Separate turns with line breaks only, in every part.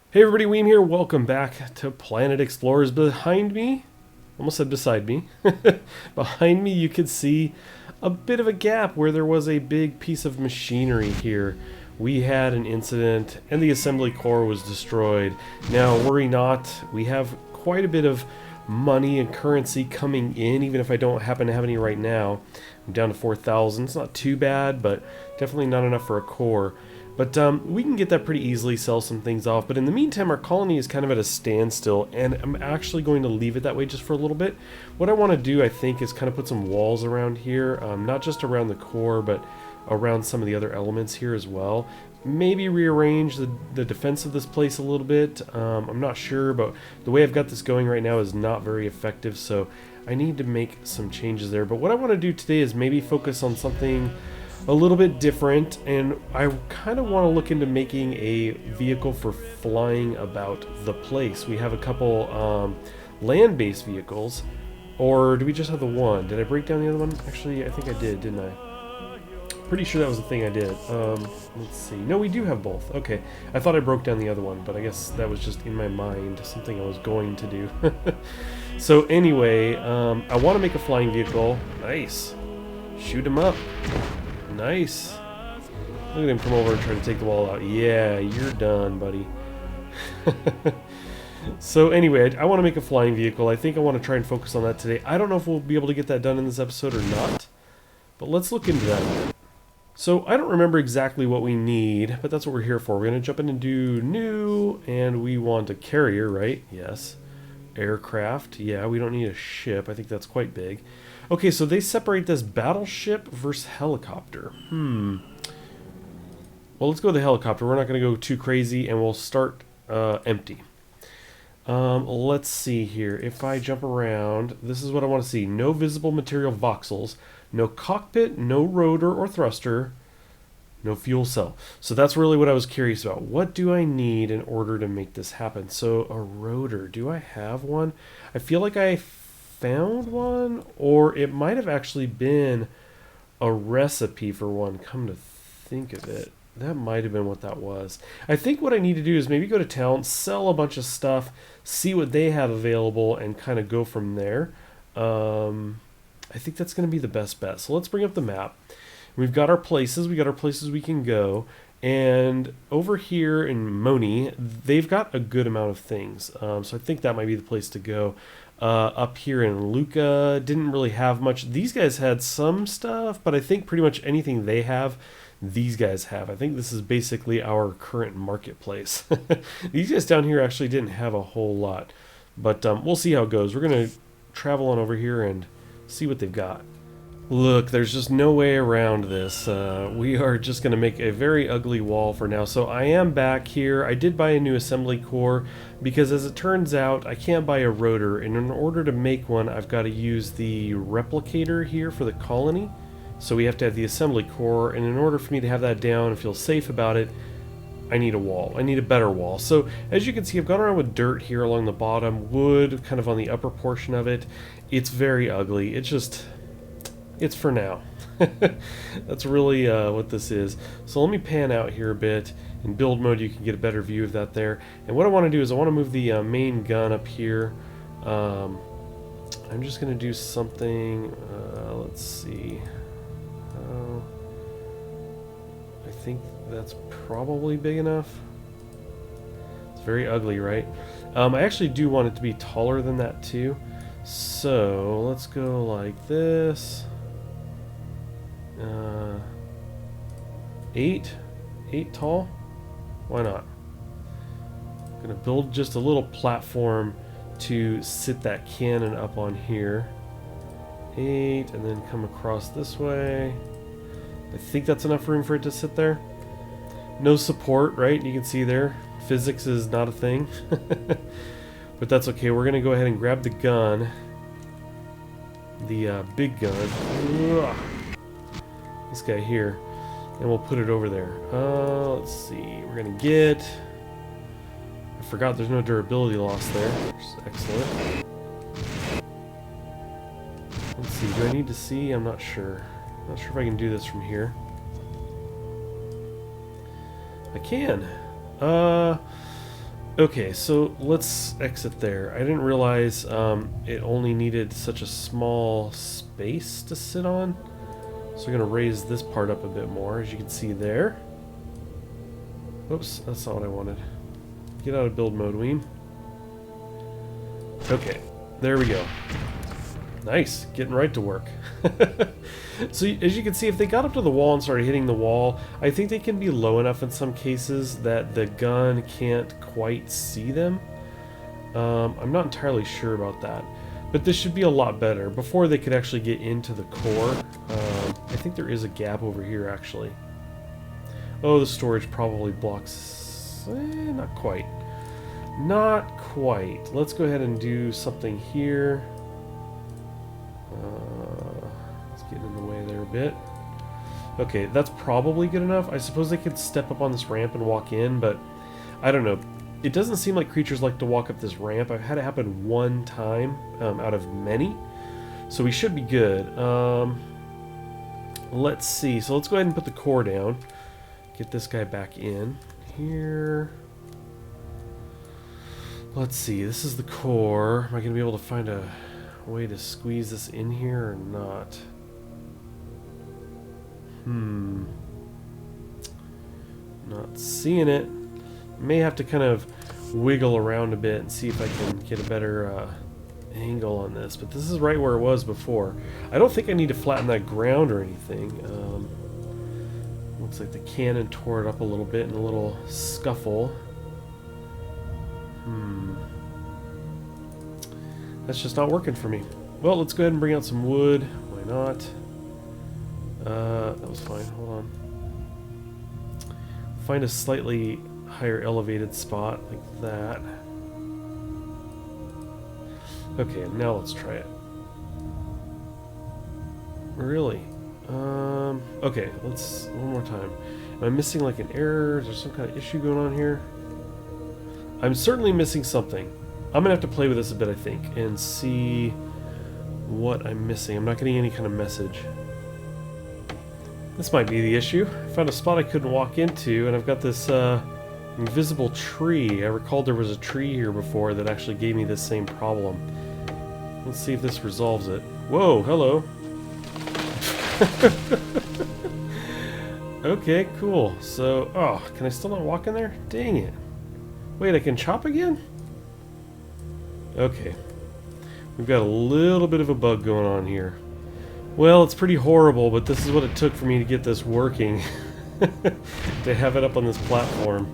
Hey everybody, Weem here. Welcome back to Planet Explorers. Behind me, almost said beside me, behind me you can see a bit of a gap where there was a big piece of machinery here. We had an incident and the assembly core was destroyed. Now worry not, we have quite a bit of money and currency coming in, even if I don't happen to have any right now. I'm down to 4,000. It's not too bad, but definitely not enough for a core. But we can get that pretty easily, sell some things off. But in the meantime, our colony is kind of at a standstill, and I'm actually going to leave it that way just for a little bit. What I want to do, I think, is kind of put some walls around here, not just around the core, but around some of the other elements here as well. Maybe rearrange the defense of this place a little bit. I'm not sure, but the way I've got this going right now is not very effective, so I need to make some changes there. But what I want to do today is maybe focus on something a little bit different, and I kind of want to look into making a vehicle for flying about the place. We have a couple land-based vehicles, or do we just have the one? Did I break down the other one? Actually, I think I did, didn't I? Pretty sure that was the thing I did. Let's see. No, we do have both. Okay. I thought I broke down the other one, but I guess that was just in my mind, something I was going to do. So anyway, I want to make a flying vehicle. Nice. Shoot him up. Nice. Look at him come over and try to take the wall out. Yeah, you're done, buddy. So anyway, I want to make a flying vehicle. I think I want to try and focus on that today. I don't know if we'll be able to get that done in this episode or not, but let's look into that. So I don't remember exactly what we need, but that's what we're here for. We're going to jump in and do new, and we want a carrier, right? Yes. Aircraft. Yeah, we don't need a ship. I think that's quite big. Okay, so they separate this battleship versus helicopter. Well, let's go with the helicopter. We're not going to go too crazy, and we'll start empty. Let's see here. If I jump around, this is what I want to see. No visible material voxels, no cockpit, no rotor or thruster, no fuel cell. So that's really what I was curious about. What do I need in order to make this happen? So a rotor. Do I have one? I feel like I found one, or it might have actually been a recipe for one, come to think of it. That might have been what that was. I think what I need to do is maybe go to town, sell a bunch of stuff, see what they have available, and kind of go from there. I think that's going to be the best bet. So let's bring up the map. We've got our places. We got our places we can go. And over here in Moni, they've got a good amount of things. So I think that might be the place to go. Up here in Luca, didn't really have much. These guys had some stuff, but I think pretty much anything they have, these guys have. I think this is basically our current marketplace. These guys down here actually didn't have a whole lot, but we'll see how it goes. We're going to travel on over here and see what they've got. Look, there's just no way around this. We are just going to make a very ugly wall for now. So I am back here. I did buy a new assembly core because, as it turns out, I can't buy a rotor. And in order to make one, I've got to use the replicator here for the colony. So we have to have the assembly core. And in order for me to have that down and feel safe about it, I need a wall. I need a better wall. So as you can see, I've gone around with dirt here along the bottom, wood kind of on the upper portion of it. It's very ugly. It's for now. That's really what this is. So let me pan out here a bit. In build mode, you can get a better view of that there. And what I want to do is I want to move the main gun up here. I'm just going to do something. Let's see. I think that's probably big enough. It's very ugly, right? I actually do want it to be taller than that too. So let's go like this. 8 tall? Why not? I'm gonna build just a little platform to sit that cannon up on here. 8, and then come across this way. I think that's enough room for it to sit there. No support, right? You can see there, physics is not a thing. But that's okay. We're gonna go ahead and grab the gun, the big gun. Ugh. This guy here, and we'll put it over there. Let's see, we're gonna get, I forgot there's no durability loss there, which is excellent. Let's see, do I need to see? I'm not sure. Not sure if I can do this from here. I can. Okay, so let's exit there. I didn't realize it only needed such a small space to sit on. So we're going to raise this part up a bit more, as you can see there. Oops, that's not what I wanted. Get out of build mode, Weem. Okay, there we go. Nice, getting right to work. So as you can see, if they got up to the wall and started hitting the wall, I think they can be low enough in some cases that the gun can't quite see them. I'm not entirely sure about that, but this should be a lot better. Before they could actually get into the core, I think there is a gap over here actually. Oh, the storage probably blocks... not quite. Not quite. Let's go ahead and do something here. Let's get in the way there a bit. Okay, that's probably good enough. I suppose they could step up on this ramp and walk in, but I don't know. It doesn't seem like creatures like to walk up this ramp. I've had it happen one time out of many, so we should be good. Let's see. So let's go ahead and put the core down. Get this guy back in here. Let's see. This is the core. Am I going to be able to find a way to squeeze this in here or not? Not seeing it. May have to kind of wiggle around a bit and see if I can get a better angle on this. But this is right where it was before. I don't think I need to flatten that ground or anything. Looks like the cannon tore it up a little bit in a little scuffle. That's just not working for me. Well, let's go ahead and bring out some wood. Why not? That was fine. Hold on. Find a slightly higher elevated spot like that. Okay, now let's try it. Really? Okay, let's one more time. Am I missing like an error? Is there some kind of issue going on here? I'm certainly missing something. I'm gonna have to play with this a bit, I think, and see what I'm missing. I'm not getting any kind of message. This might be the issue. I found a spot I couldn't walk into, and I've got this invisible tree. I recalled there was a tree here before that actually gave me this same problem. Let's see if this resolves it. Whoa, hello. Okay, cool. So, oh, can I still not walk in there? Dang it. Wait, I can chop again? Okay. We've got a little bit of a bug going on here. Well, it's pretty horrible, but this is what it took for me to get this working. To have it up on this platform.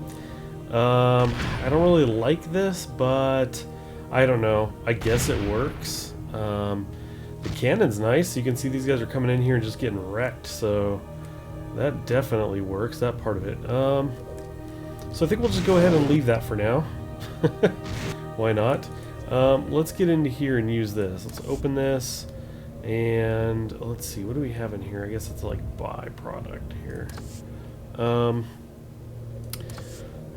I don't really like this, but I don't know. I guess it works. The cannon's nice. You can see these guys are coming in here and just getting wrecked, so that definitely works, that part of it. So I think we'll just go ahead and leave that for now. Why not? Let's get into here and use this. Let's open this, and let's see, what do we have in here? I guess it's like byproduct here.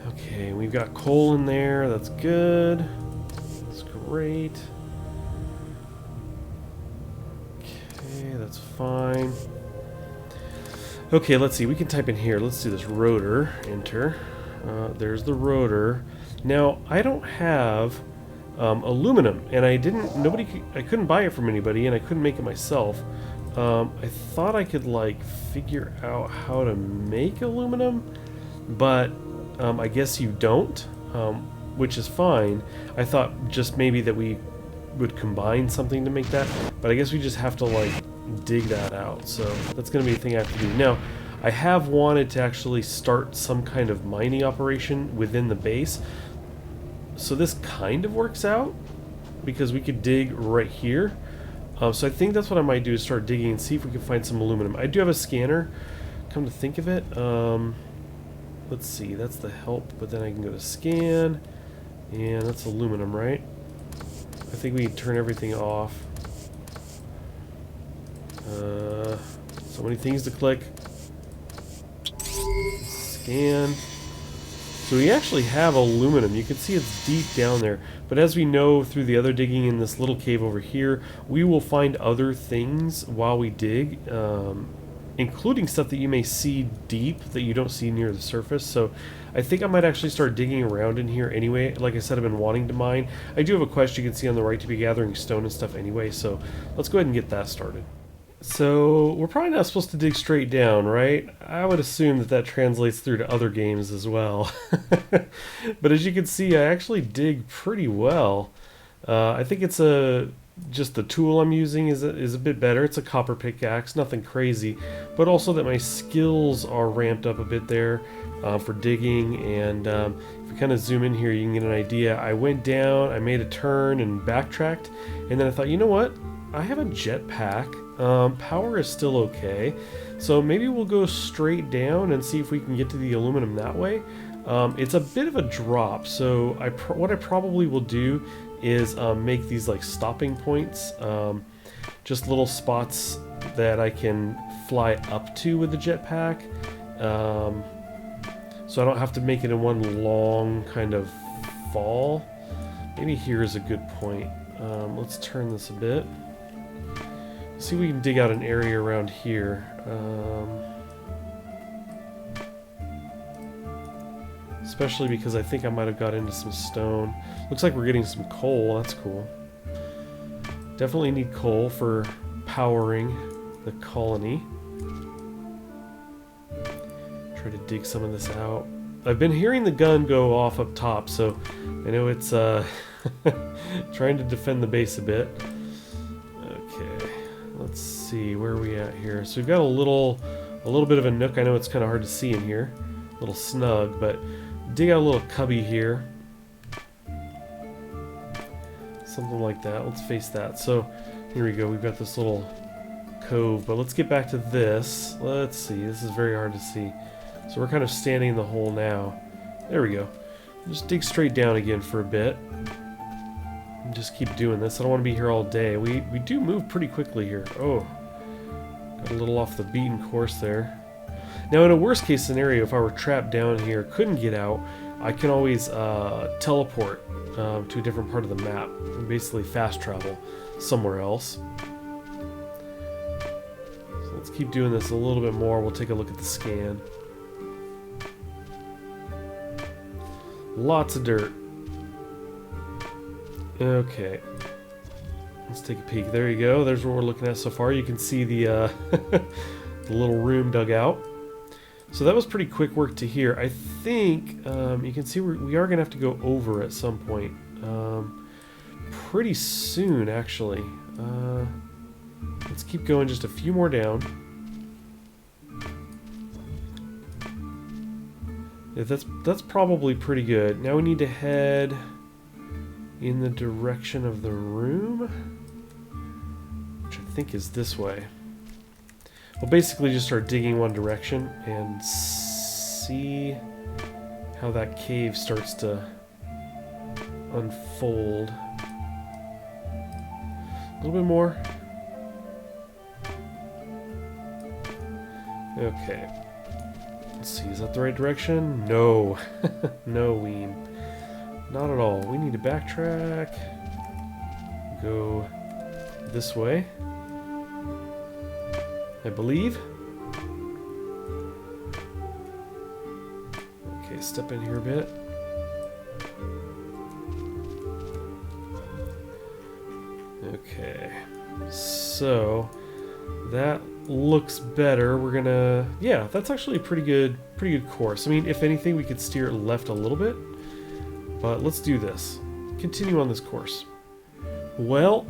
Okay, we've got coal in there. That's good. That's great. Okay, that's fine. Okay, let's see. We can type in here. Let's do this rotor. Enter. There's the rotor. Now, I don't have aluminum, and I couldn't buy it from anybody, and I couldn't make it myself. I thought I could like figure out how to make aluminum, but I guess you don't, which is fine. I thought just maybe that we would combine something to make that, but I guess we just have to like dig that out. So that's going to be a thing I have to do. Now, I have wanted to actually start some kind of mining operation within the base. So this kind of works out because we could dig right here. So I think that's what I might do, is start digging and see if we can find some aluminum. I do have a scanner, come to think of it. Let's see, that's the help, but then I can go to scan, and that's aluminum, right? I think we can turn everything off. So many things to click. Scan. So we actually have aluminum. You can see it's deep down there. But as we know through the other digging in this little cave over here, we will find other things while we dig, including stuff that you may see deep that you don't see near the surface. So I think I might actually start digging around in here anyway. Like I said, I've been wanting to mine. I do have a quest you can see on the right to be gathering stone and stuff anyway, so let's go ahead and get that started. So we're probably not supposed to dig straight down, right? I would assume that that translates through to other games as well. But as you can see, I actually dig pretty well. I think it's just the tool I'm using is a bit better. It's a copper pickaxe, nothing crazy, but also that my skills are ramped up a bit there for digging. And if you kind of zoom in here, you can get an idea. I went down, I made a turn and backtracked, and then I thought, you know what? I have a jetpack. Power is still okay, so maybe we'll go straight down and see if we can get to the aluminum that way. It's a bit of a drop, so what I probably will do is make these like stopping points, just little spots that I can fly up to with the jetpack, so I don't have to make it in one long kind of fall. Maybe here is a good point. Let's turn this a bit. See if we can dig out an area around here. Especially because I think I might have got into some stone. Looks like we're getting some coal. That's cool. Definitely need coal for powering the colony. Try to dig some of this out. I've been hearing the gun go off up top, so I know it's trying to defend the base a bit. Okay. Let's see, where are we at here? So we've got a little bit of a nook. I know it's kind of hard to see in here, a little snug, but dig out a little cubby here, something like that. Let's face that. So here we go. We've got this little cove, but let's get back to this. Let's see. This is very hard to see. So we're kind of standing in the hole now. There we go. Just dig straight down again for a bit. Just keep doing this. I don't want to be here all day. We do move pretty quickly here. Oh, got a little off the beaten course there. Now, in a worst case scenario, if I were trapped down here, couldn't get out, I can always teleport to a different part of the map and basically fast travel somewhere else. So let's keep doing this a little bit more. We'll take a look at the scan. Lots of dirt. Okay, let's take a peek. There you go. There's what we're looking at so far. You can see the the little room dug out. So that was pretty quick work to here. I think you can see we are going to have to go over at some point. Pretty soon, actually. Let's keep going just a few more down. Yeah, that's probably pretty good. Now we need to head in the direction of the room, which I think is this way. We'll basically just start digging one direction and see how that cave starts to unfold. A little bit more. Okay. Let's see, is that the right direction? No. No, Weem. Not at all. We need to backtrack. Go this way, I believe. Okay, step in here a bit. Okay, so that looks better. We're gonna, yeah, that's actually a pretty good course. I mean, if anything, we could steer it left a little bit. But let's do this. Continue on this course. Well,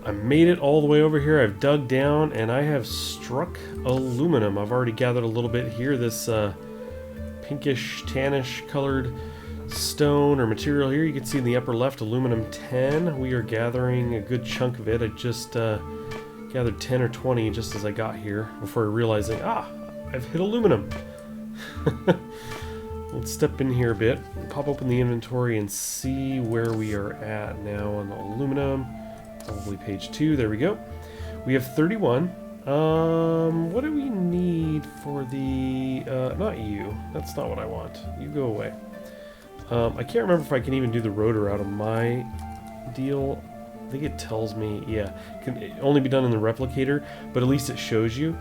I made it all the way over here. I've dug down and I have struck aluminum. I've already gathered a little bit here. This pinkish, tannish colored stone or material here. You can see in the upper left, aluminum 10. We are gathering a good chunk of it. I just gathered 10 or 20 just as I got here before realizing, I've hit aluminum. Let's step in here a bit, pop open the inventory and see where we are at now on the aluminum. Probably page 2, there we go. We have 31. What do we need for the, not you, that's not what I want. You go away. I can't remember if I can even do the rotor out of my deal think it tells me, yeah, can only be done in the replicator, but at least it shows you.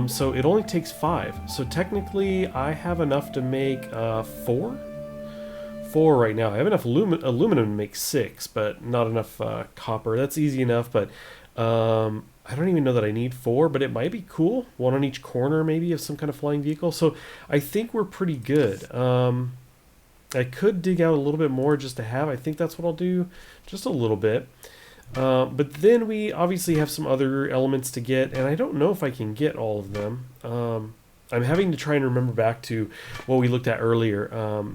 So it only takes 5. So technically, I have enough to make 4? 4 right now. I have enough aluminum to make 6, but not enough copper. That's easy enough, but I don't even know that I need 4, but it might be cool. 1 on each corner, maybe, of some kind of flying vehicle. So I think we're pretty good. I could dig out a little bit more just to have. I think that's what I'll do, just a little bit. But then we obviously have some other elements to get, and I don't know if I can get all of them. I'm having to try and remember back to what we looked at earlier.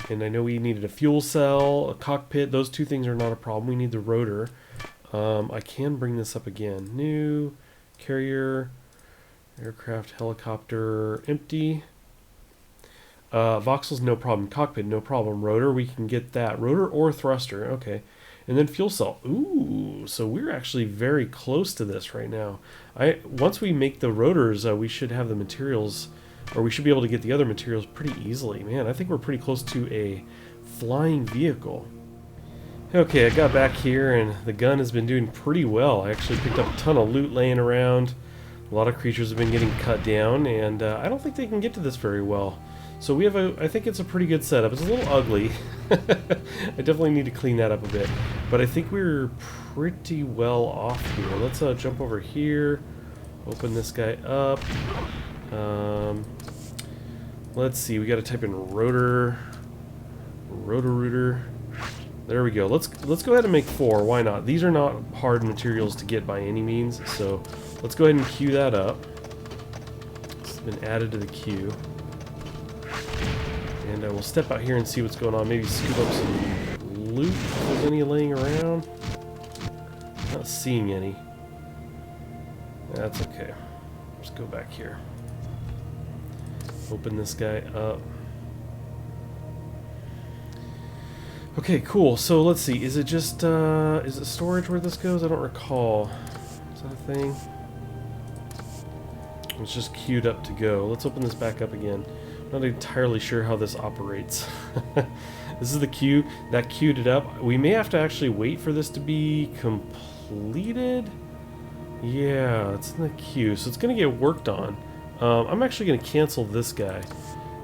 And I know we needed a fuel cell, a cockpit. Those 2 things are not a problem. We need the rotor. I can bring this up again. New, carrier, aircraft, helicopter, empty. Voxels, no problem. Cockpit, no problem. Rotor, we can get that. Rotor or thruster, okay. And then fuel cell. Ooh, so we're actually very close to this right now. Once we make the rotors, we should have the materials, or we should be able to get the other materials pretty easily. Man, I think we're pretty close to a flying vehicle. Okay, I got back here, and the gun has been doing pretty well. I actually picked up a ton of loot laying around. A lot of creatures have been getting cut down, and I don't think they can get to this very well. So we have I think it's a pretty good setup. It's a little ugly. I definitely need to clean that up a bit. But I think we're pretty well off here. Let's jump over here. Open this guy up. Let's see, we got to type in rotor. Rotor-rooter. There we go. Let's go ahead and make 4. Why not? These are not hard materials to get by any means. So let's go ahead and queue that up. It's been added to the queue. And we'll step out here and see what's going on. Maybe scoop up some loot if there's any laying around. Not seeing any. That's okay. Let's go back here. Open this guy up. Okay, cool. So let's see. Is it just, is it storage where this goes? I don't recall. Is that a thing? It's just queued up to go. Let's open this back up again. Not entirely sure how this operates. This is the queue. That queued it up. We may have to actually wait for this to be completed. Yeah, it's in the queue. So it's going to get worked on. I'm actually going to cancel this guy.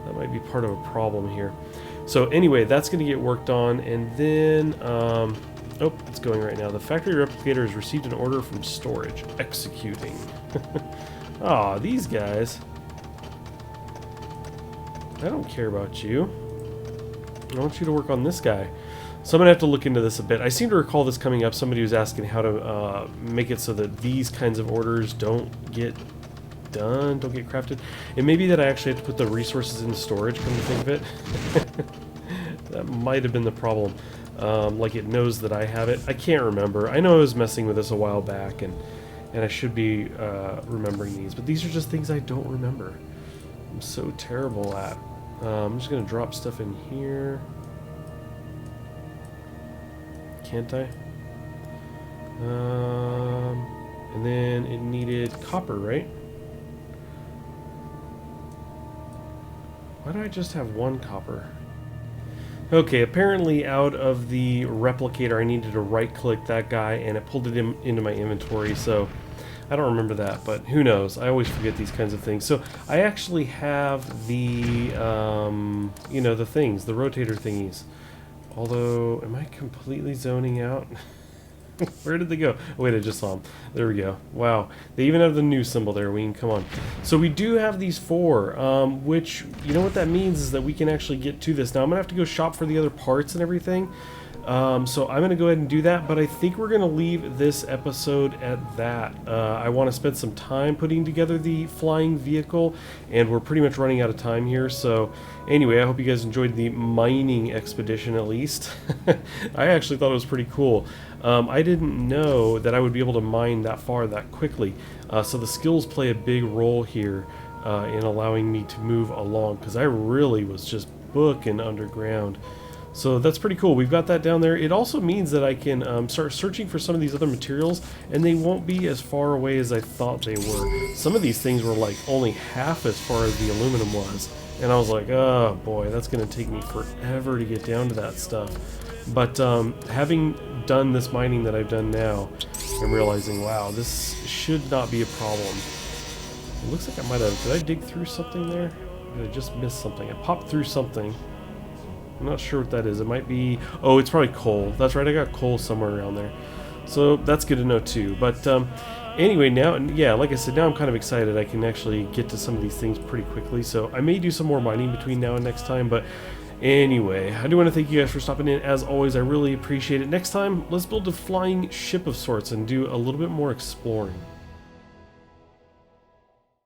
That might be part of a problem here. So anyway, that's going to get worked on. And then... oh, it's going right now. The factory replicator has received an order from storage. Executing. Aw, these guys. I don't care about you. I want you to work on this guy. So I'm going to have to look into this a bit. I seem to recall this coming up. Somebody was asking how to make it so that these kinds of orders don't get done, don't get crafted. It may be that I actually have to put the resources into storage, come to think of it. That might have been the problem. Like it knows that I have it. I can't remember. I know I was messing with this a while back, and I should be remembering these. But these are just things I don't remember. I'm so terrible at. I'm just going to drop stuff in here. Can't I? And then it needed copper, right? Why do I just have 1 copper? Okay, apparently out of the replicator I needed to right-click that guy, and it pulled it into my inventory, so I don't remember that, but who knows? I always forget these kinds of things. So I actually have the, you know, the things, the rotator thingies. Although, am I completely zoning out? Where did they go? Oh, wait, I just saw them. There we go. Wow. They even have the new symbol there, Ween. Come on. So we do have these 4, which, you know what that means is that we can actually get to this. Now, I'm going to have to go shop for the other parts and everything. So I'm going to go ahead and do that, but I think we're going to leave this episode at that. I want to spend some time putting together the flying vehicle, and we're pretty much running out of time here. So anyway, I hope you guys enjoyed the mining expedition at least. I actually thought it was pretty cool. I didn't know that I would be able to mine that far that quickly. So the skills play a big role here in allowing me to move along, because I really was just booking underground. So that's pretty cool. We've got that down there. It also means that I can start searching for some of these other materials, and they won't be as far away as I thought they were. Some of these things were like only half as far as the aluminum was, and I was like, oh boy, that's going to take me forever to get down to that stuff. But having done this mining that I've done now, I'm realizing, wow, this should not be a problem. It looks like I might have... Did I dig through something there? Or did I just miss something? I popped through something. I'm not sure what that is. It might be... Oh, it's probably coal. That's right, I got coal somewhere around there. So that's good to know too. But anyway, now, yeah, like I said, now I'm kind of excited. I can actually get to some of these things pretty quickly. So I may do some more mining between now and next time. But anyway, I do want to thank you guys for stopping in. As always, I really appreciate it. Next time, let's build a flying ship of sorts and do a little bit more exploring.